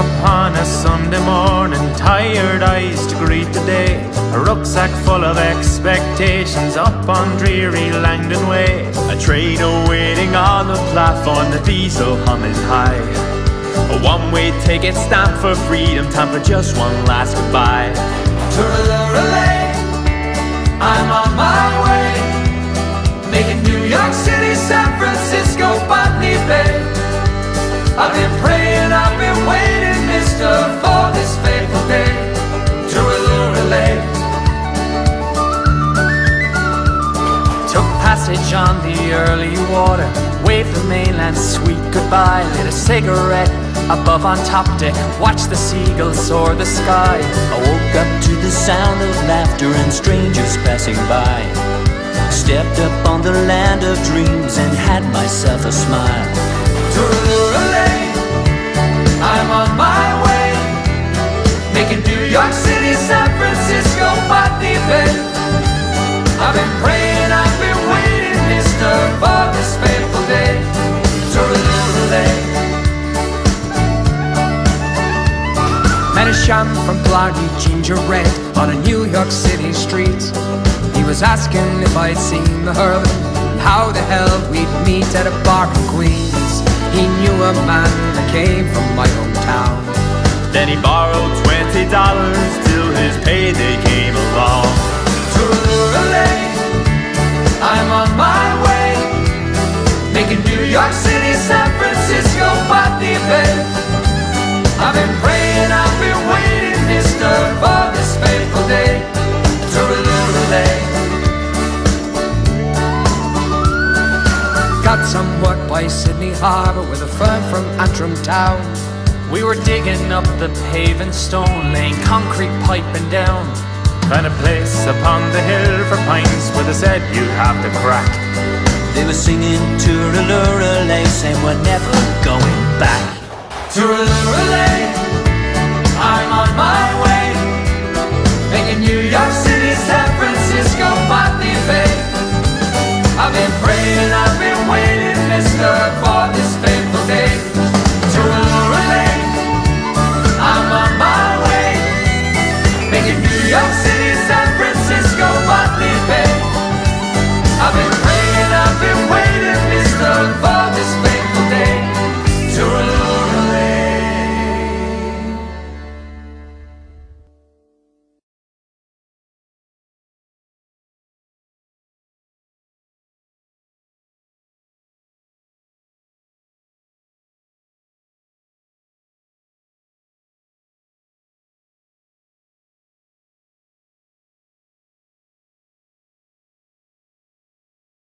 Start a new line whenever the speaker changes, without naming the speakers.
upon a Sunday morning, tired eyes to greet the day, a rucksack full of expectations up on dreary Langdon Way. A trader waiting on the platform, the diesel humming high. A one-way ticket stamp for freedom, time for just one last goodbye. Toodaloo-relay, I'm on my way, making New York City, San Francisco, Botany Bay. I've been praying, I've been waiting, mister, for this fateful day. Toodaloo-relay. Took passage on the early water, waved the mainland sweet goodbye, lit a cigarette above on top deck, watched the seagulls soar the sky.
I woke up to the sound of laughter and strangers passing by. Stepped up on the land of dreams and had myself a smile.
Toodaloo-relay, I'm on my way, making New York City, San Francisco, Botany Bay. I've been praying, I've been waiting, mister, for this fateful day. Toodaloo-relay. Met a sham from Blarney, ginger red, on a New York City street. He was asking if I'd seen the Hurling, and how the hell we'd meet at a bar in Queens. He knew a man that came from my hometown. Then he borrowed $20 till his payday came along. Toodaloo-relay, I'm on my way, making New York City, San Francisco, Botany Bay. I've been praying, I've been waiting, mister, for this fateful day. Toodaloo-relay. Got some work by Sydney Harbour with a firm from Antrim Town. We were digging up the paving stone, laying concrete piping down. Found a place upon the hill for pints where they said you'd have to crack.
They were singing toodaloo-relay, saying we're never going back.
Toodaloo-relay,